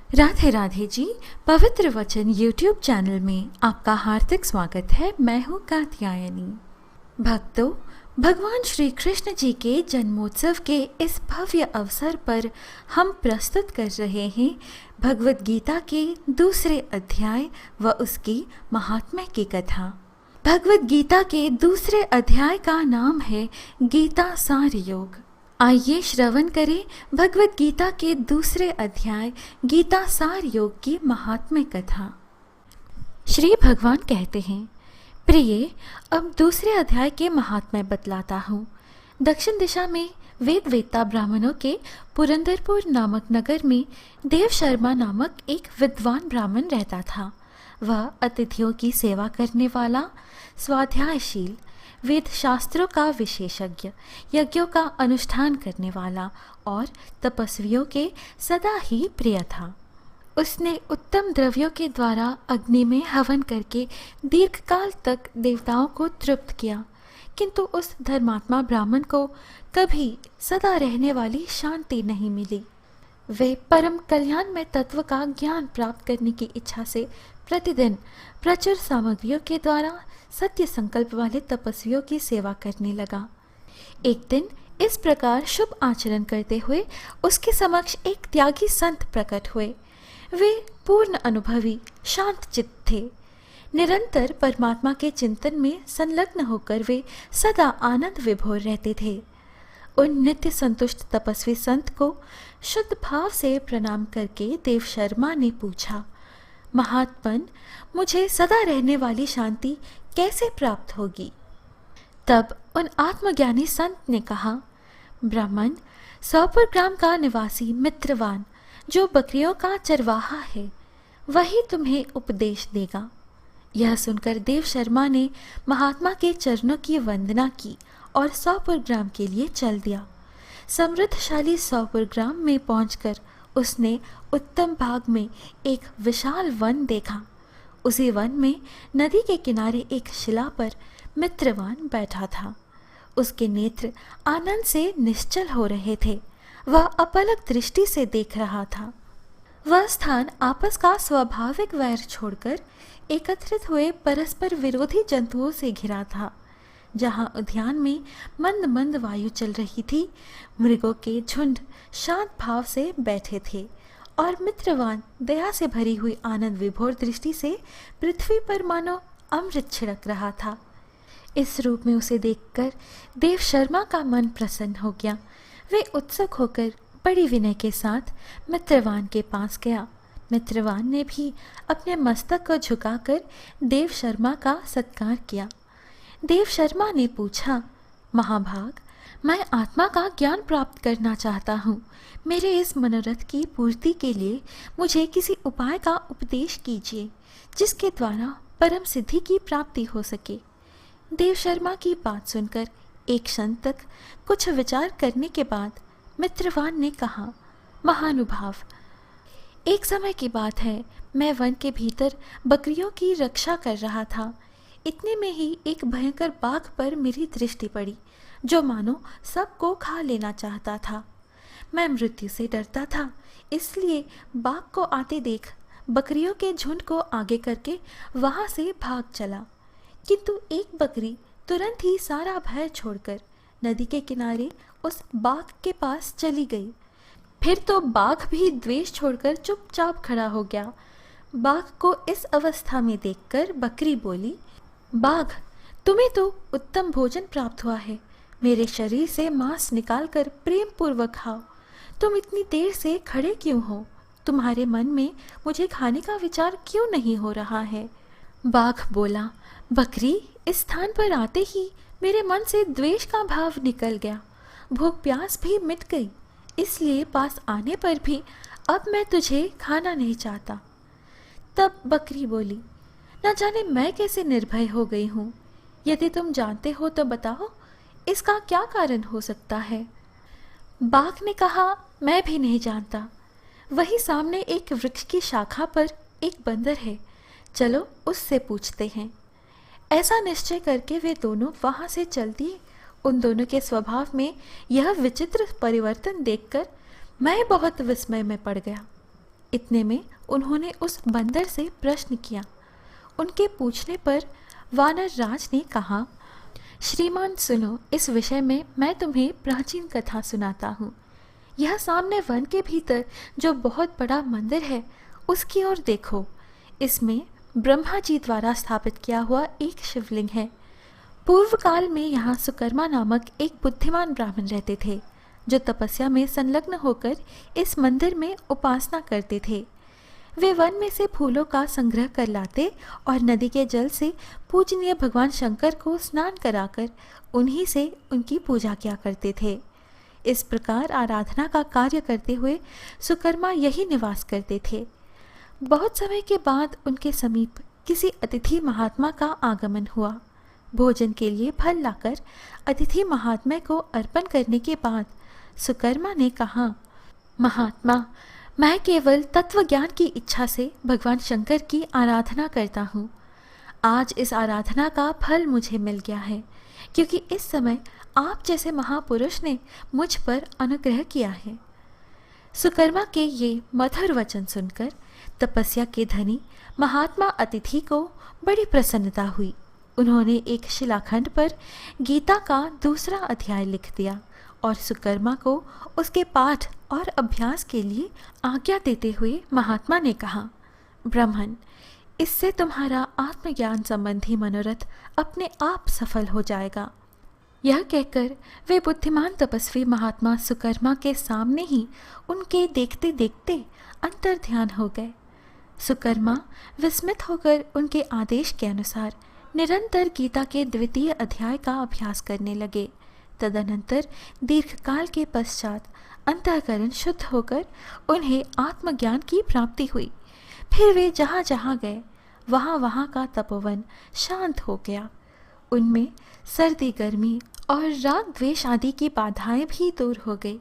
राधे राधे जी। पवित्र वचन YouTube channel में आपका हार्दिक स्वागत है। मैं हूँ कात्यायनी। भक्तों, भगवान श्री कृष्ण जी के जन्मोत्सव के इस भव्य अवसर पर हम प्रस्तुत कर रहे हैं भगवत गीता के दूसरे अध्याय व उसकी महात्म्य की कथा। भगवत गीता के दूसरे अध्याय का नाम है गीता सार योग। आइए श्रवण करें भगवत गीता के दूसरे अध्याय गीता सार योग की महात्म्य कथा। श्री भगवान कहते हैं, प्रिय, अब दूसरे अध्याय के महात्म्य बतलाता हूँ। दक्षिण दिशा में वेद वेत्ता ब्राह्मणों के पुरंदरपुर नामक नगर में देव शर्मा नामक एक विद्वान ब्राह्मण रहता था। वह अतिथियों की सेवा करने वाला, स्वाध्यायशील, वेद शास्त्रों का विशेषज्ञ, यज्ञों का अनुष्ठान करने वाला और तपस्वियों के सदा ही प्रिय था। उसने उत्तम द्रव्यों के द्वारा अग्नि में हवन करके दीर्घकाल तक देवताओं को तृप्त किया, किंतु उस धर्मात्मा ब्राह्मण को कभी सदा रहने वाली शांति नहीं मिली। वे परम कल्याण में तत्व का ज्ञान प्राप्त करने की इच्छा से प्रतिदिन प्रचुर सामग्रियों के द्वारा सत्य संकल्प वाले तपस्वियों की सेवा करने लगा। एक दिन इस प्रकार शुभ आचरण करते हुए उसके समक्ष एक त्यागी संत प्रकट हुए। वे पूर्ण अनुभवी, शांत चित्त थे। निरंतर परमात्मा के चिंतन में संलग्न होकर वे सदा आनंद विभोर रहते थे। उन नित्य संतुष्ट तपस्वी संत को शुद्ध भाव से प्रणाम करके देव शर्मा ने पूछा, महात्मन, मुझे सदा रहने वाली शांति कैसे प्राप्त होगी? तब उन आत्मज्ञानी संत ने कहा, ब्राह्मण, 100 ग्राम का निवासी मित्रवान जो बकरियों का चरवाहा है, वही तुम्हें उपदेश देगा। यह सुनकर देव शर्मा ने महात्मा के चरणों की वंदना की और 100 ग्राम के लिए चल दिया। समृद्धशाली 100 ग्राम में पहुंचकर उसने उत्तम भाग में एक विशाल वन देखा। उसी वन में नदी के किनारे एक शिला पर मित्रवान बैठा था। उसके नेत्र आनंद से निश्चल हो रहे थे। वह अपलक दृष्टि से देख रहा था। वह स्थान आपस का स्वाभाविक वैर छोड़कर एकत्रित हुए परस्पर विरोधी जंतुओं से घिरा था। जहाँ उद्यान में मंद मंद वायु चल रही थी, मृगों के झुंड शांत भाव से बैठे थे और मित्रवान दया से भरी हुई आनंद विभोर दृष्टि से पृथ्वी पर मानो अमृत छिड़क रहा था। इस रूप में उसे देखकर देव शर्मा का मन प्रसन्न हो गया। वे उत्सुक होकर बड़ी विनय के साथ मित्रवान के पास गया। मित्रवान ने भी अपने मस्तक को झुकाकर देव शर्मा का सत्कार किया। देव शर्मा ने पूछा, महाभाग, मैं आत्मा का ज्ञान प्राप्त करना चाहता हूँ। मेरे इस मनोरथ की पूर्ति के लिए मुझे किसी उपाय का उपदेश कीजिए जिसके द्वारा परम सिद्धि की प्राप्ति हो सके। देव शर्मा की बात सुनकर एक क्षण तक कुछ विचार करने के बाद मित्रवान ने कहा, महानुभाव, एक समय की बात है, मैं वन के भीतर बकरियों की रक्षा कर रहा था। इतने में ही एक भयंकर बाघ पर मेरी दृष्टि पड़ी जो मानो सबको खा लेना चाहता था। मैं मृत्यु से डरता था, इसलिए बाघ को आते देख बकरियों के झुंड को आगे करके वहां से भाग चला। किंतु एक बकरी तुरंत ही सारा भय छोड़कर नदी के किनारे उस बाघ के पास चली गई। फिर तो बाघ भी द्वेष छोड़कर चुपचाप खड़ा हो गया। बाघ को इस अवस्था में देखकर बकरी बोली, बाघ, तुम्हें तो उत्तम भोजन प्राप्त हुआ है। मेरे शरीर से मांस निकालकर प्रेम पूर्वक खाओ। तुम इतनी देर से खड़े क्यों हो? तुम्हारे मन में मुझे खाने का विचार क्यों नहीं हो रहा है? बाघ बोला, बकरी, इस स्थान पर आते ही मेरे मन से द्वेष का भाव निकल गया। भूख प्यास भी मिट गई, इसलिए पास आने पर भी अब मैं तुझे खाना नहीं चाहता। तब बकरी बोली, न जाने मैं कैसे निर्भय हो गई हूँ। यदि तुम जानते हो तो बताओ, इसका क्या कारण हो सकता है? बाघ ने कहा, मैं भी नहीं जानता। वही सामने एक वृक्ष की शाखा पर एक बंदर है, चलो उससे पूछते हैं। ऐसा निश्चय करके वे दोनों वहां से चल दिए। उन दोनों के स्वभाव में यह विचित्र परिवर्तन देखकर मैं बहुत विस्मय में पड़ गया। इतने में उन्होंने उस बंदर से प्रश्न किया। उनके पूछने पर वानर राज ने कहा, श्रीमान सुनो, इस विषय में मैं तुम्हें प्राचीन कथा सुनाता हूँ। यह सामने वन के भीतर जो बहुत बड़ा मंदिर है उसकी ओर देखो। इसमें ब्रह्मा जी द्वारा स्थापित किया हुआ एक शिवलिंग है। पूर्व काल में यहाँ सुकर्मा नामक एक बुद्धिमान ब्राह्मण रहते थे जो तपस्या में संलग्न होकर इस मंदिर में उपासना करते थे। वे वन में से फूलों का संग्रह कर लाते और नदी के जल से पूजनीय भगवान शंकर को स्नान कराकर उन्हीं से उनकी पूजा किया करते थे। इस प्रकार आराधना का कार्य करते हुए सुकर्मा यही निवास करते थे। बहुत समय के बाद उनके समीप किसी अतिथि महात्मा का आगमन हुआ। भोजन के लिए फल लाकर अतिथि महात्मा को अर्पण करने के बाद सुकर्मा ने कहा, महात्मा, मैं केवल तत्व ज्ञान की इच्छा से भगवान शंकर की आराधना करता हूँ। आज इस आराधना का फल मुझे मिल गया है, क्योंकि इस समय आप जैसे महापुरुष ने मुझ पर अनुग्रह किया है। सुकर्मा के ये मधुर वचन सुनकर तपस्या के धनी महात्मा अतिथि को बड़ी प्रसन्नता हुई। उन्होंने एक शिलाखंड पर गीता का दूसरा अध्याय लिख दिया और सुकर्मा को उसके पाठ और अभ्यास के लिए आज्ञा देते हुए महात्मा ने कहा, ब्राह्मण, इससे तुम्हारा आत्मज्ञान संबंधी मनोरथ अपने आप सफल हो जाएगा। यह कहकर वे बुद्धिमान तपस्वी महात्मा सुकर्मा के सामने ही उनके देखते देखते अंतर ध्यान हो गए। सुकर्मा विस्मित होकर उनके आदेश के अनुसार निरंतर गीता के द्वितीय अध्याय का अभ्यास करने लगे। तदनंतर दीर्घकाल के पश्चात अंतःकरण शुद्ध होकर उन्हें आत्मज्ञान की प्राप्ति हुई। फिर वे जहाँ जहाँ गए वहाँ का तपोवन शांत हो गया। उनमें सर्दी गर्मी और राग द्वेष आदि की बाधाएं भी दूर हो गई।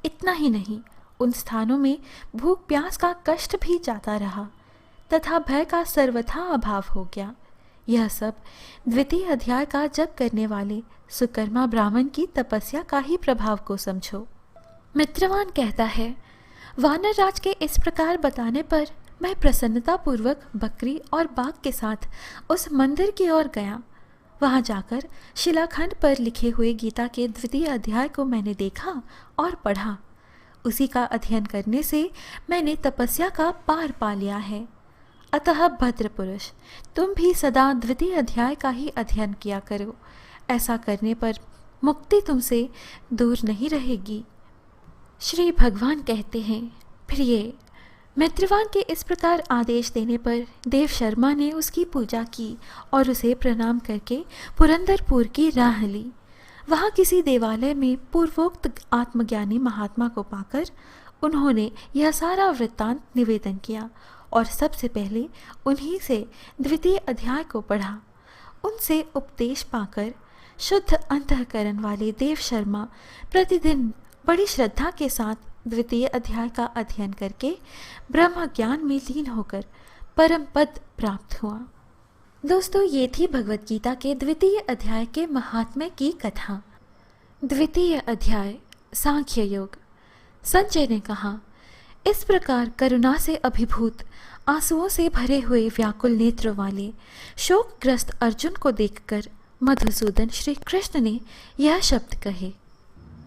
इतना ही नहीं, उन स्थानों में भूख प्यास का कष्ट भी जाता रहा तथा भय का सर्वथा अभाव हो गया। यह सब द्वितीय अध्याय का जप करने वाले सुकर्मा ब्राह्मण की तपस्या का ही प्रभाव को समझो। मित्रवान कहता है, वानर राज के इस प्रकार बताने पर मैं प्रसन्नता पूर्वक बकरी और बाघ के साथ उस मंदिर की ओर गया। वहां जाकर शिलाखंड पर लिखे हुए गीता के द्वितीय अध्याय को मैंने देखा और पढ़ा। उसी का अध्ययन करने से मैंने तपस्या का पार पा लिया है। अतः भद्र पुरुष, तुम भी सदा द्वितीय अध्याय का ही अध्ययन किया करो। ऐसा करने पर मुक्ति तुमसे दूर नहीं रहेगी। श्री भगवान कहते हैं, प्रिय, मित्रवान के इस प्रकार आदेश देने पर देव शर्मा ने उसकी पूजा की और उसे प्रणाम करके पुरंदरपुर की राह ली। वहाँ किसी देवालय में पूर्वोक्त आत्मज्ञानी महात्मा को पाकर उन्होंने यह सारा वृत्तांत निवेदन किया और सबसे पहले उन्हीं से द्वितीय अध्याय को पढ़ा। उनसे उपदेश पाकर शुद्ध अंतःकरण वाले देव शर्मा प्रतिदिन बड़ी श्रद्धा के साथ द्वितीय अध्याय का अध्ययन करके ब्रह्म ज्ञान में लीन होकर परम पद प्राप्त हुआ। दोस्तों, ये थी भगवत गीता के द्वितीय अध्याय के महात्म्य की कथा। द्वितीय अध्याय सांख्य योग। संजय ने कहा, इस प्रकार करुणा से अभिभूत, आंसुओं से भरे हुए व्याकुल नेत्रों वाले शोकग्रस्त अर्जुन को देखकर मधुसूदन श्री कृष्ण ने यह शब्द कहे।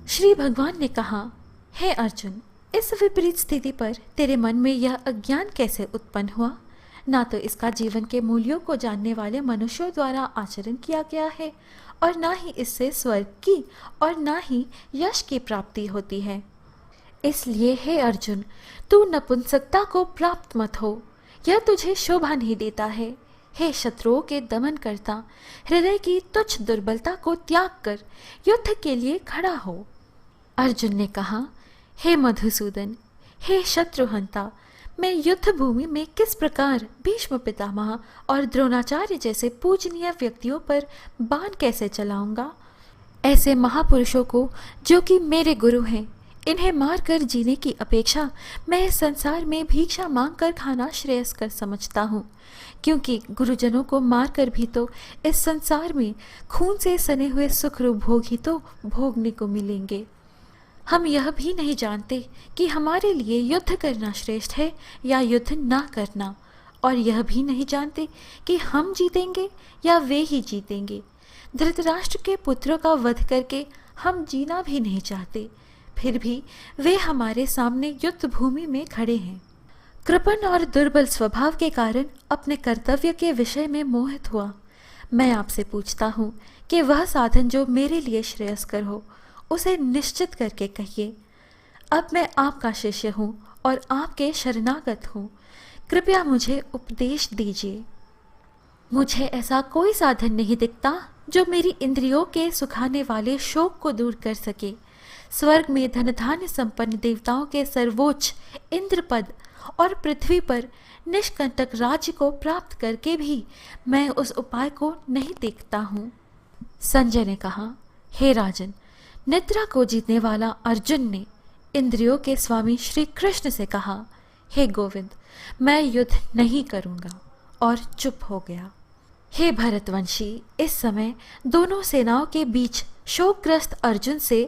श्री भगवान ने कहा, हे अर्जुन, इस विपरीत स्थिति पर तेरे मन में यह अज्ञान कैसे उत्पन्न हुआ? ना तो इसका जीवन के मूल्यों को जानने वाले मनुष्यों द्वारा आचरण किया गया है और ना ही इससे स्वर्ग की और ना ही यश की प्राप्ति होती है। इसलिए हे अर्जुन, तू नपुंसकता को प्राप्त मत हो, यह तुझे शोभा नहीं देता है। हे शत्रुओं के दमन करता, हृदय की तुच्छ दुर्बलता को त्याग कर युद्ध के लिए खड़ा हो। अर्जुन ने कहा, हे मधुसूदन, हे शत्रुहंता, मैं युद्ध भूमि में किस प्रकार भीष्म पितामह और द्रोणाचार्य जैसे पूजनीय व्यक्तियों पर बाण कैसे चलाऊंगा? ऐसे महापुरुषों को, जो कि मेरे गुरु हैं, इन्हें मारकर जीने की अपेक्षा मैं इस संसार में भिक्षा मांगकर खाना श्रेयस्कर समझता हूँ, क्योंकि गुरुजनों को मारकर भी तो इस संसार में खून से सने हुए सुखरूप भोग ही तो भोगने को मिलेंगे। हम यह भी नहीं जानते कि हमारे लिए युद्ध करना श्रेष्ठ है या युद्ध ना करना, और यह भी नहीं जानते कि हम जीतेंगे या वे ही जीतेंगे। धृतराष्ट्र के पुत्रों का वध करके हम जीना भी नहीं चाहते, फिर भी वे हमारे सामने युद्ध भूमि में खड़े हैं। कृपण और दुर्बल स्वभाव के कारण अपने कर्तव्य के विषय में मोहित हुआ। मैं आपसे पूछता हूँ कि वह साधन जो मेरे लिए श्रेयस्कर हो, उसे निश्चित करके कहिए। अब मैं आपका शिष्य हूँ और आपके शरणागत हूँ, कृपया मुझे उपदेश दीजिए। मुझे ऐसा कोई साधन नहीं दिखता जो मेरी इंद्रियों के सुखाने वाले शोक को दूर कर सके। स्वर्ग में धन धान्य संपन्न देवताओं के सर्वोच्च इंद्रपद और पृथ्वी पर निष्कंटक राज्य को प्राप्त करके भी मैं उस उपाय को नहीं देखता हूँ। संजय ने कहा, हे राजन, निद्रा को जीतने वाला अर्जुन ने इंद्रियों के स्वामी श्री कृष्ण से कहा, हे गोविंद, मैं युद्ध नहीं करूँगा, और चुप हो गया। हे भरतवंशी, इस समय दोनों सेनाओं के बीच शोकग्रस्त अर्जुन से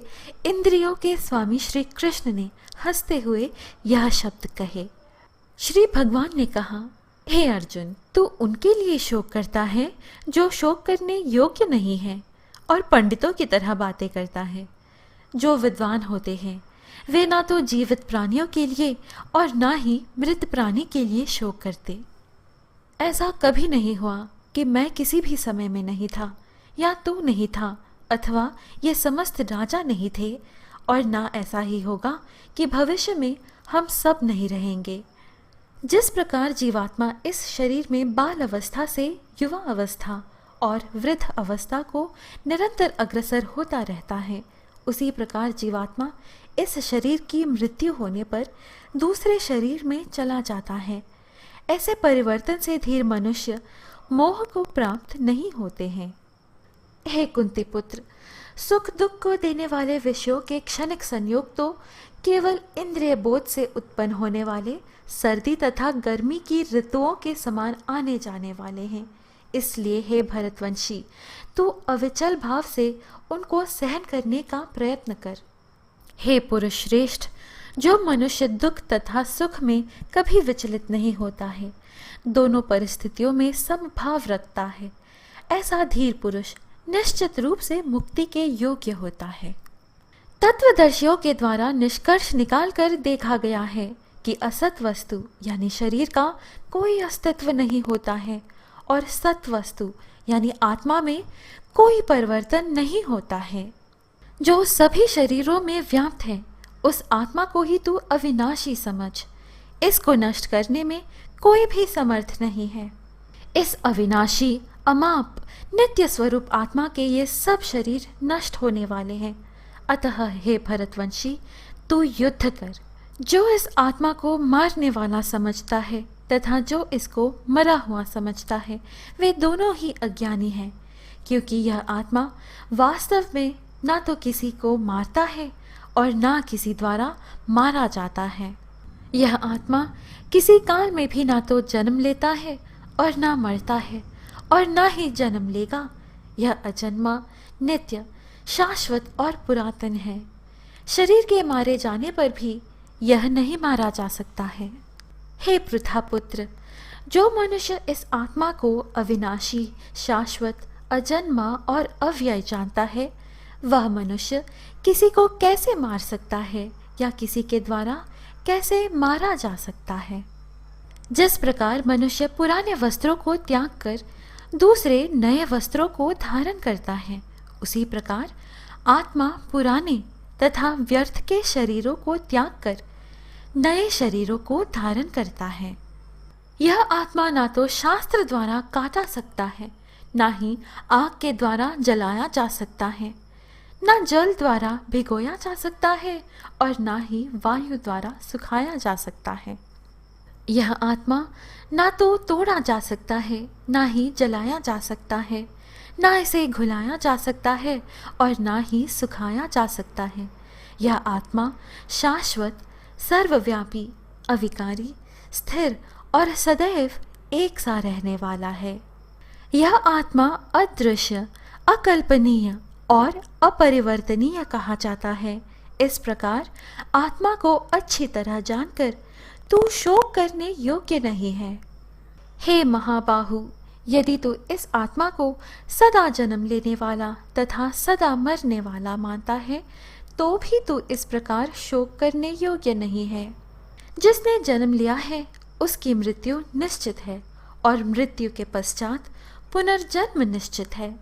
इंद्रियों के स्वामी श्री कृष्ण ने हंसते हुए यह शब्द कहे। श्री भगवान ने कहा, हे अर्जुन, तू उनके लिए शोक करता है जो शोक करने योग्य नहीं है और पंडितों की तरह बातें करता है। जो विद्वान होते हैं वे ना तो जीवित प्राणियों के लिए और ना ही मृत प्राणी के लिए शोक करते। ऐसा कभी नहीं हुआ कि मैं किसी भी समय में नहीं था, या तू नहीं था, अथवा ये समस्त राजा नहीं थे, और ना ऐसा ही होगा कि भविष्य में हम सब नहीं रहेंगे। जिस प्रकार जीवात्मा इस शरीर में बाल अवस्था से युवा अवस्था और वृद्ध अवस्था को निरंतर अग्रसर होता रहता है, उसी प्रकार जीवात्मा इस शरीर की मृत्यु होने पर दूसरे शरीर में चला जाता है। ऐसे परिवर्तन से धीर मनुष्य मोह को प्राप्त नहीं होते हैं। हे कुंती पुत्र, सुख दुख को देने वाले विषयों के क्षणिक संयोग तो केवल इंद्रिय बोध से उत्पन्न होने वाले सर्दी तथा गर्मी की ऋतुओं के समान आने जाने वाले हैं। इसलिए हे भरतवंशी, तू अविचल भाव से उनको सहन करने का प्रयत्न कर। हे पुरुष श्रेष्ठ, जो मनुष्य दुख तथा सुख में कभी विचलित नहीं होता है, दोनों परिस्थितियों में समभाव रखता है, ऐसा धीर पुरुष निश्चित रूप से मुक्ति के योग्य होता है। तत्वदर्शियों के द्वारा निष्कर्ष निकालकर देखा गया है कि असत वस्तु यानी शरीर का कोई अस्तित्व नहीं होता है, और सत वस्तु यानी आत्मा में कोई परिवर्तन नहीं होता है। जो सभी शरीरों में व्याप्त है, उस आत्मा को ही तू अविनाशी समझ। इसको नष्ट करने में कोई भी समर्थ नहीं है। इस अविनाशी अमाप नित्य स्वरूप आत्मा के ये सब शरीर नष्ट होने वाले हैं। अतः हे भरतवंशी, तू युद्ध कर। जो इस आत्मा को मारने वाला समझता है तथा जो इसको मरा हुआ समझता है, वे दोनों ही अज्ञानी हैं, क्योंकि यह आत्मा वास्तव में ना तो किसी को मारता है और ना किसी द्वारा मारा जाता है। यह आत्मा किसी काल में भी ना तो जन्म लेता है और ना मरता है और ना ही जन्म लेगा। यह अजन्मा, नित्य, शाश्वत और पुरातन है। शरीर के मारे जाने पर भी यह नहीं मारा जा सकता है। हे पृथापुत्र, जो मनुष्य इस आत्मा को अविनाशी, शाश्वत, अजन्मा और अव्यय जानता है, वह मनुष्य किसी को कैसे मार सकता है या किसी के द्वारा कैसे मारा जा सकता है। जिस प्रकार मनुष्य पुराने वस्त्रों को त्याग कर दूसरे नए वस्त्रों को धारण करता है, उसी प्रकार आत्मा पुराने तथा व्यर्थ के शरीरों को त्याग कर नए शरीरों को धारण करता है। यह आत्मा ना तो शास्त्र द्वारा काटा सकता है, ना ही आग के द्वारा जलाया जा सकता है, ना जल द्वारा भिगोया जा सकता है और ना ही वायु द्वारा सुखाया जा सकता है। यह आत्मा ना तो तोड़ा जा सकता है, ना ही जलाया जा सकता है, ना इसे घुलाया जा सकता है और ना ही सुखाया जा सकता है। यह आत्मा शाश्वत, सर्वव्यापी, अविकारी, स्थिर और सदैव एक सा रहने वाला है। यह आत्मा अदृश्य, अकल्पनीय और अपरिवर्तनीय कहा जाता है। इस प्रकार आत्मा को अच्छी तरह जानकर तू शोक करने योग्य नहीं है। हे महाबाहु, यदि तू इस आत्मा को सदा जन्म लेने वाला तथा सदा मरने वाला मानता है तो भी तू इस प्रकार शोक करने योग्य नहीं है। जिसने जन्म लिया है उसकी मृत्यु निश्चित है और मृत्यु के पश्चात पुनर्जन्म निश्चित है।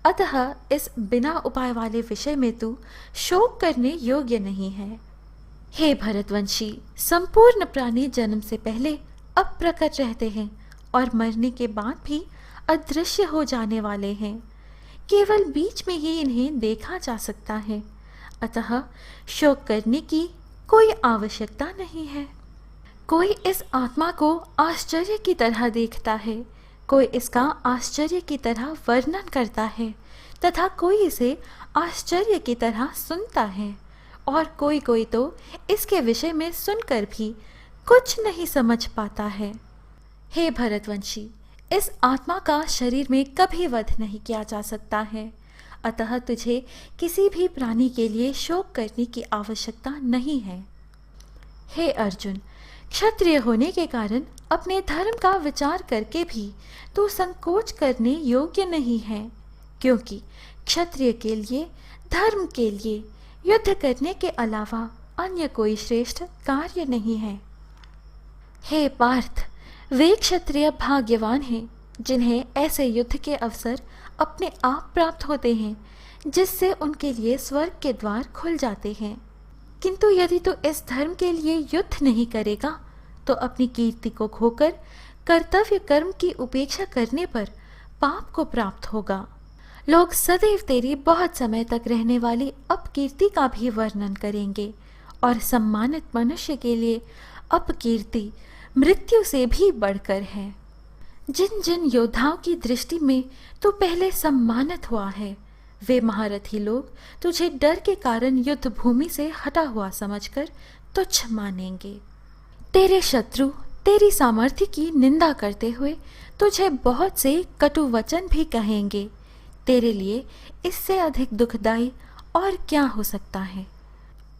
अतः इस बिना उपाय वाले विषय में तू शोक करने योग्य नहीं है। हे भरतवंशी, संपूर्ण प्राणी जन्म से पहले अप्रकट रहते हैं और मरने के बाद भी अदृश्य हो जाने वाले हैं। केवल बीच में ही इन्हें देखा जा सकता है। अतः शोक करने की कोई आवश्यकता नहीं है। कोई इस आत्मा को आश्चर्य की तरह देखता है, कोई इसका आश्चर्य की तरह वर्णन करता है तथा कोई इसे आश्चर्य की तरह सुनता है, और कोई कोई तो इसके विषय में सुनकर भी कुछ नहीं समझ पाता है। हे भरतवंशी, इस आत्मा का शरीर में कभी वध नहीं किया जा सकता है। अतः तुझे किसी भी प्राणी के लिए शोक करने की आवश्यकता नहीं है। हे अर्जुन, क्षत्रिय होने के कारण अपने धर्म का विचार करके भी तू संकोच करने योग्य नहीं है, क्योंकि क्षत्रिय के लिए, धर्म के लिए युद्ध करने के अलावा अन्य कोई श्रेष्ठ कार्य नहीं है। हे पार्थ, वे क्षत्रिय भाग्यवान हैं जिन्हें ऐसे युद्ध के अवसर अपने आप प्राप्त होते हैं जिससे उनके लिए स्वर्ग के द्वार खुल जाते हैं। किंतु यदि तू इस धर्म के लिए युद्ध नहीं करेगा तो अपनी कीर्ति को खोकर कर्तव्य कर्म की उपेक्षा करने पर पाप को प्राप्त होगा। लोग सदैव तेरी बहुत समय तक रहने वाली अपकीर्ति का भी वर्णन करेंगे, और सम्मानित मनुष्य के लिए अपकीर्ति मृत्यु से भी बढ़कर है। जिन जिन योद्धाओं की दृष्टि में तू पहले सम्मानित हुआ है, वे महारथी लोग तुझे डर के कारण युद्ध भूमि से हटा हुआ समझकर तुच्छ मानेंगे। तेरे शत्रु तेरी सामर्थ्य की निंदा करते हुए तुझे बहुत से कटु वचन भी कहेंगे। तेरे लिए इससे अधिक दुखदाई और क्या हो सकता है।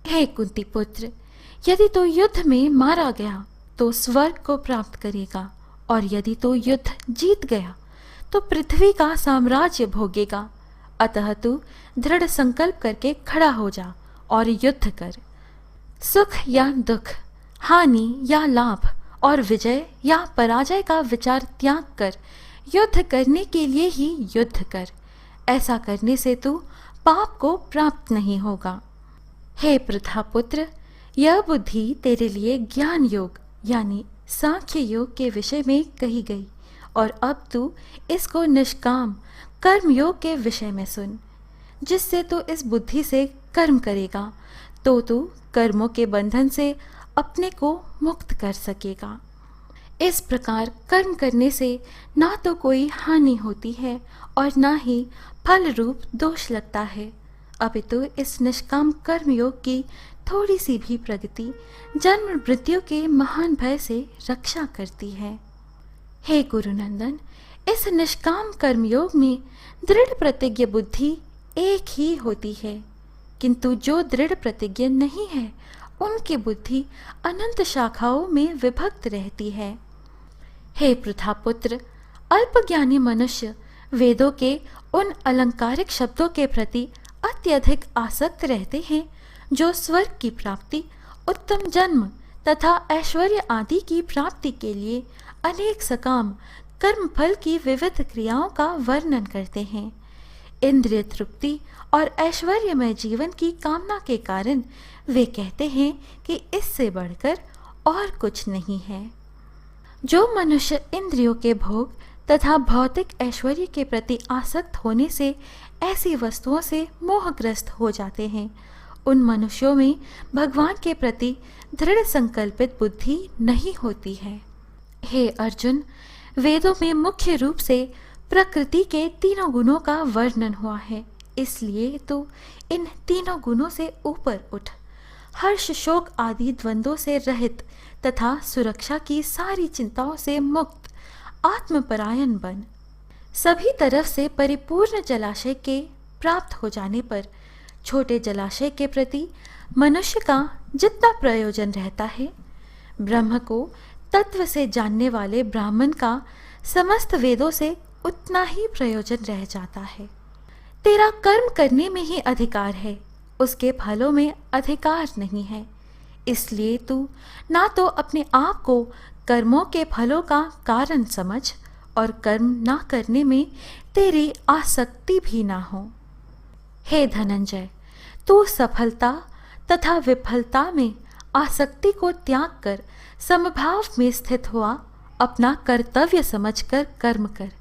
हे कुंती पुत्र, यदि तू युद्ध में मारा गया तो स्वर्ग को प्राप्त करेगा, और यदि तू युद्ध जीत गया तो पृथ्वी का साम्राज्य भोगेगा। अतः तू दृढ़ संकल्प करके खड़ा हो जा और युद्ध कर। सुख या दुख, हानि या लाभ और विजय या पराजय का विचार त्याग कर युद्ध करने के लिए ही युद्ध कर। ऐसा करने से तू पाप को प्राप्त नहीं होगा। हे प्रथापुत्र, यह बुद्धि तेरे लिए ज्ञान योग यानी सांख्य योग के विषय में कही गई, और अब तू इसको निष्काम कर्म योग के विषय में सुन। जिससे तू इस बुद्धि से कर्म करेगा तो तू कर्मों के बंधन से अपने को मुक्त कर सकेगा। इस प्रकार कर्म करने से ना तो कोई हानि होती है और ना ही फल रूप दोष लगता है, अपितु इस निष्काम कर्म योग की थोड़ी सी भी प्रगति जन्म मृत्यु के महान भय से रक्षा करती है। हे गुरुनंदन, इस निष्काम कर्म योग में दृढ़ प्रतिज्ञ बुद्धि एक ही होती है, किंतु जो दृढ़ प्रतिज्ञ नहीं है उनकी बुद्धि अनंत शाखाओं में विभक्त रहती है। हे प्रथापुत्र, अल्पज्ञानी मनुष्य वेदों के उन अलंकारिक शब्दों के प्रति अत्यधिक आसक्त रहते हैं जो स्वर्ग की प्राप्ति, उत्तम जन्म तथा ऐश्वर्य आदि की प्राप्ति के लिए अनेक सकाम कर्म फल की विविध क्रियाओं का वर्णन करते हैं। इंद्रिय तृप्ति और ऐश्वर्यमय जीवन की कामना के कारण वे कहते हैं कि इससे बढ़कर और कुछ नहीं है। जो मनुष्य इंद्रियों के भोग तथा भौतिक ऐश्वर्य के प्रति आसक्त होने से ऐसी वस्तुओं से मोहग्रस्त हो जाते हैं, उन मनुष्यों में भगवान के प्रति दृढ़ संकल्पित बुद्धि नहीं होती है। हे अर्जुन, वेदों में मुख्य रूप से प्रकृति के तीनों गुणों का वर्णन हुआ है, इसलिए तो इन तीनों गुणों से ऊपर उठ हर्ष शोक आदि द्वंद्वों से रहित तथा सुरक्षा की सारी चिंताओं से मुक्त आत्मपरायण बन। सभी तरफ से परिपूर्ण जलाशय के प्राप्त हो जाने पर छोटे जलाशय के प्रति मनुष्य का जितना प्रयोजन रहता है, ब्रह्म को तत्व से जानने वाले ब्राह्मण का समस्त वेदों से उतना ही प्रयोजन रह जाता है। तेरा कर्म करने में ही अधिकार है, उसके फलों में अधिकार नहीं है। इसलिए तू ना तो अपने आप को कर्मों के फलों का कारण समझ और कर्म ना करने में तेरी आसक्ति भी ना हो। हे धनंजय, तू सफलता तथा विफलता में आसक्ति को त्याग कर समभाव में स्थित हुआ अपना कर्तव्य समझकर कर्म कर।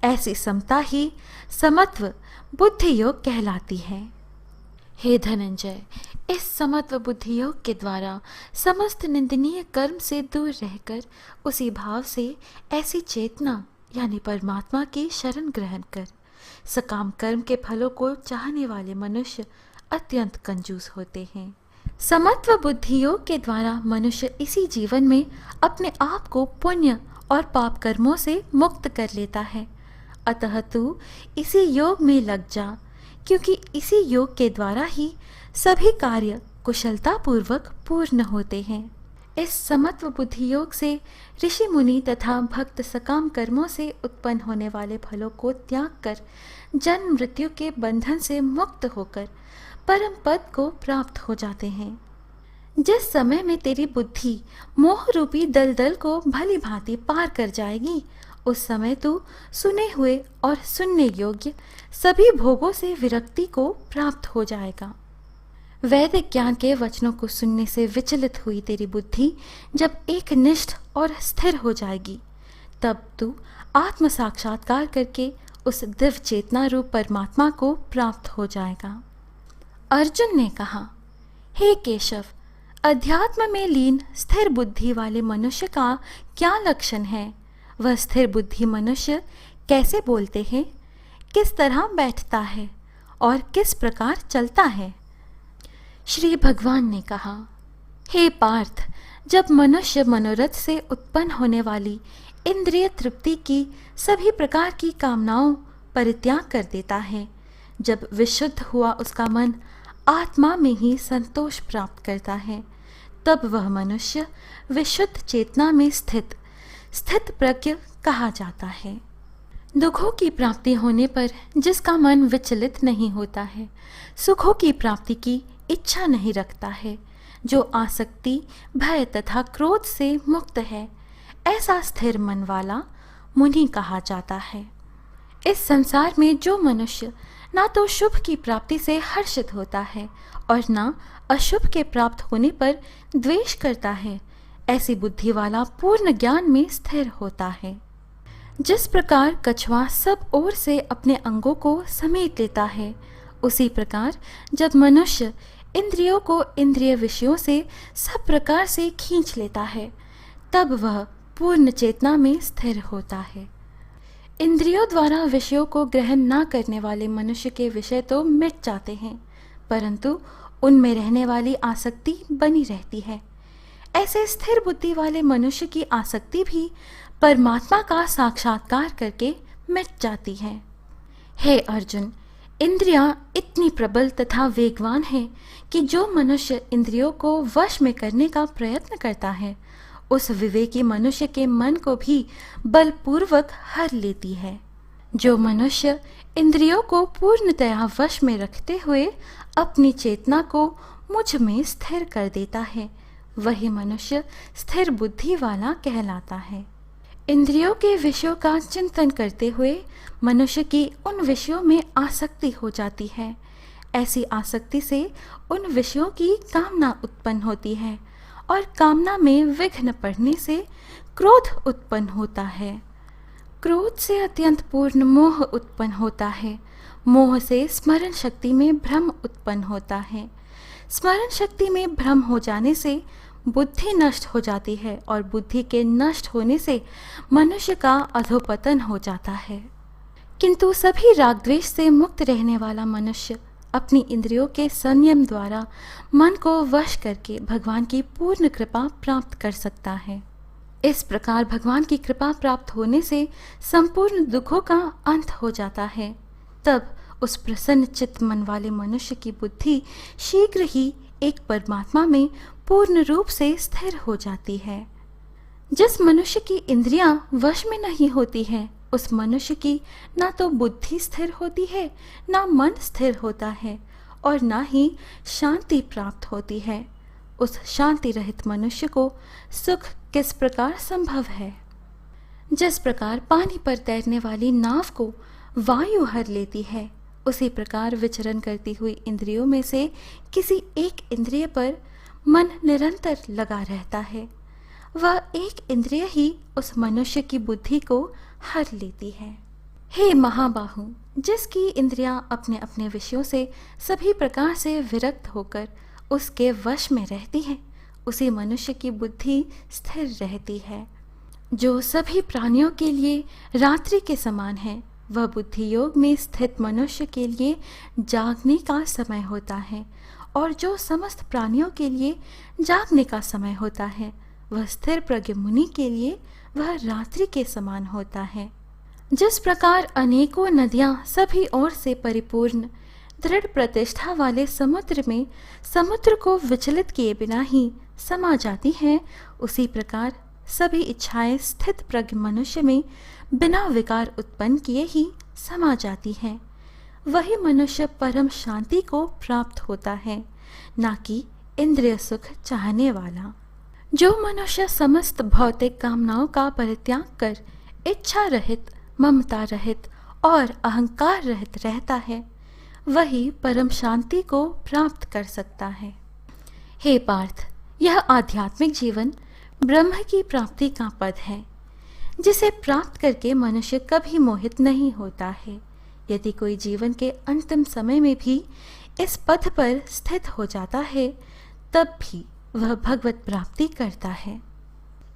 ऐसी समता ही समत्व बुद्धि योग कहलाती है। हे धनंजय, इस समत्व बुद्धि योग के द्वारा समस्त निंदनीय कर्म से दूर रहकर उसी भाव से ऐसी चेतना यानी परमात्मा की शरण ग्रहण कर। सकाम कर्म के फलों को चाहने वाले मनुष्य अत्यंत कंजूस होते हैं। समत्व बुद्धि योग के द्वारा मनुष्य इसी जीवन में अपने आप को पुण्य और पाप कर्मों से मुक्त कर लेता है। अतः तू इसी योग में लग जा, क्योंकि इसी योग के द्वारा ही सभी कार्य कुशलतापूर्वक पूर्ण होते हैं। इस समत्व बुद्धि योग से ऋषि मुनि तथा भक्त सकाम कर्मों से उत्पन्न होने वाले फलों को त्याग कर जन्म मृत्यु के बंधन से मुक्त होकर परम पद को प्राप्त हो जाते हैं। जिस समय में तेरी बुद्धि मोह रूपी दलदल को भली भांति पार कर जाएगी, उस समय तू सुने हुए और सुनने योग्य सभी भोगों से विरक्ति को प्राप्त हो जाएगा। वैदिक ज्ञान के वचनों को सुनने से विचलित हुई तेरी बुद्धि जब एक निष्ठ और स्थिर हो जाएगी, तब तू आत्म साक्षात्कार करके उस दिव्य चेतना रूप परमात्मा को प्राप्त हो जाएगा। अर्जुन ने कहा, हे केशव, अध्यात्म में लीन स्थिर बुद्धि वाले मनुष्य का क्या लक्षण है? वह स्थिर बुद्धि मनुष्य कैसे बोलते हैं, किस तरह बैठता है और किस प्रकार चलता है? श्री भगवान ने कहा, हे पार्थ, जब मनुष्य मनोरथ से उत्पन्न होने वाली इंद्रिय तृप्ति की सभी प्रकार की कामनाओं परित्याग कर देता है, जब विशुद्ध हुआ उसका मन आत्मा में ही संतोष प्राप्त करता है, तब वह मनुष्य विशुद्ध चेतना में स्थित प्रज्ञ कहा जाता है। दुखों की प्राप्ति होने पर जिसका मन विचलित नहीं होता है, सुखों की प्राप्ति की इच्छा नहीं रखता है, जो आसक्ति, भय तथा क्रोध से मुक्त है, ऐसा स्थिर मन वाला मुनि कहा जाता है। इस संसार में जो मनुष्य ना तो शुभ की प्राप्ति से हर्षित होता है और ना अशुभ के प्राप्त होने पर द्वेष करता है, ऐसी बुद्धि वाला पूर्ण ज्ञान में स्थिर होता है। जिस प्रकार कछुआ सब ओर से अपने अंगों को समेट लेता है, उसी प्रकार जब मनुष्य इंद्रियों को इंद्रिय विषयों से सब प्रकार से खींच लेता है, तब वह पूर्ण चेतना में स्थिर होता है। इंद्रियों द्वारा विषयों को ग्रहण न करने वाले मनुष्य के विषय तो मिट जाते हैं, परंतु उनमें रहने वाली आसक्ति बनी रहती है। ऐसे स्थिर बुद्धि वाले मनुष्य की आसक्ति भी परमात्मा का साक्षात्कार करके मिट जाती है। हे अर्जुन, इंद्रियां इतनी प्रबल तथा वेगवान हैं कि जो मनुष्य इंद्रियों को वश में करने का प्रयत्न करता है, उस विवेकी मनुष्य के मन को भी बलपूर्वक हर लेती है। जो मनुष्य इंद्रियों को पूर्णतया वश में रखते हुए अपनी चेतना को मुझ में स्थिर कर देता है, वही मनुष्य स्थिर बुद्धि वाला कहलाता है। इंद्रियों के विषयों का चिंतन करते हुए मनुष्य की उन विषयों में आसक्ति हो जाती है। ऐसी आसक्ति से उन विषयों की कामना उत्पन्न होती है और कामना में विघ्न पड़ने से क्रोध उत्पन्न होता है। क्रोध से अत्यंत पूर्ण मोह उत्पन्न होता है। मोह से स्मरण शक्ति में भ्रम उत्पन्न होता है। स्मरण शक्ति में भ्रम हो जाने से बुद्धि नष्ट हो जाती है और बुद्धि के नष्ट होने से मनुष्य का अधोपतन हो जाता है। किंतु सभी राग द्वेष से मुक्त रहने वाला मनुष्य अपनी इंद्रियों के संयम द्वारा मन को वश करके भगवान की पूर्ण कृपा प्राप्त कर सकता है। इस प्रकार भगवान की कृपा प्राप्त होने से संपूर्ण दुखों का अंत हो जाता है। तब उस प्रसन्न चित्त मन वाले मनुष्य की बुद्धि शीघ्र ही एक परमात्मा में पूर्ण रूप से स्थिर हो जाती है। जिस मनुष्य की इंद्रियां वश में नहीं होती हैं, उस मनुष्य की ना तो बुद्धि स्थिर होती है, ना मन स्थिर होता है और ना ही शांति प्राप्त होती है। उस शांति रहित मनुष्य को सुख किस प्रकार संभव है? जिस प्रकार पानी पर तैरने वाली नाव को वायु हर लेती है, उसी प्रकार विचरण करती हुई इंद्रियों में से किसी एक इंद्रिय पर मन निरंतर लगा रहता है। वह एक इंद्रिय ही उस मनुष्य की बुद्धि को हर लेती है। हे महाबाहु, जिसकी इंद्रियां अपने अपने विषयों से सभी प्रकार से विरक्त होकर उसके वश में रहती हैं, उसी मनुष्य की बुद्धि स्थिर रहती है। जो सभी प्राणियों के लिए रात्रि के समान है, वह बुद्धि योग में स्थित मनुष्य के लिए जागने का समय होता है, और जो समस्त प्राणियों के लिए जागने का समय होता है, वह स्थिर प्रज्ञ मुनि के लिए वह रात्रि के समान होता है। जिस प्रकार अनेकों नदियां सभी ओर से परिपूर्ण दृढ़ प्रतिष्ठा वाले समुद्र में समुद्र को विचलित किए बिना ही समा जाती हैं, उसी प्रकार सभी इच्छाएं स्थित प्रज्ञ मनुष्य में बिना विकार उत्पन्न किए ही समा जाती हैं। वही मनुष्य परम शांति को प्राप्त होता है, ना कि इंद्रिय सुख चाहने वाला। जो मनुष्य समस्त भौतिक कामनाओं का परित्याग कर इच्छा रहित, ममता रहित और अहंकार रहित रहता है, वही परम शांति को प्राप्त कर सकता है। हे पार्थ, यह आध्यात्मिक जीवन ब्रह्म की प्राप्ति का पद है, जिसे प्राप्त करके मनुष्य कभी मोहित नहीं होता है। यदि कोई जीवन के अंतिम समय में भी इस पथ पर स्थित हो जाता है, तब भी वह भगवत प्राप्ति करता है।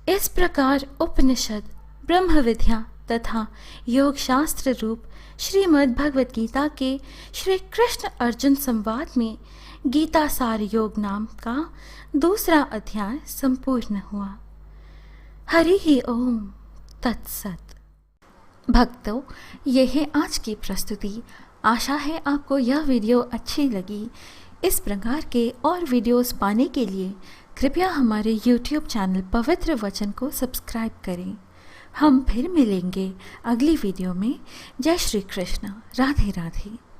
इस प्रकार उपनिषद, ब्रह्म विद्या तथा योग शास्त्र रूप श्रीमद् भगवत गीता के श्री कृष्ण अर्जुन संवाद में गीता सार योग नाम का दूसरा अध्याय संपूर्ण हुआ। हरि ही ओम तत्सत। भक्तों, ये है आज की प्रस्तुति। आशा है आपको यह वीडियो अच्छी लगी। इस प्रकार के और वीडियोस पाने के लिए कृपया हमारे YouTube चैनल पवित्र वचन को सब्सक्राइब करें। हम फिर मिलेंगे अगली वीडियो में। जय श्री कृष्ण। राधे राधे।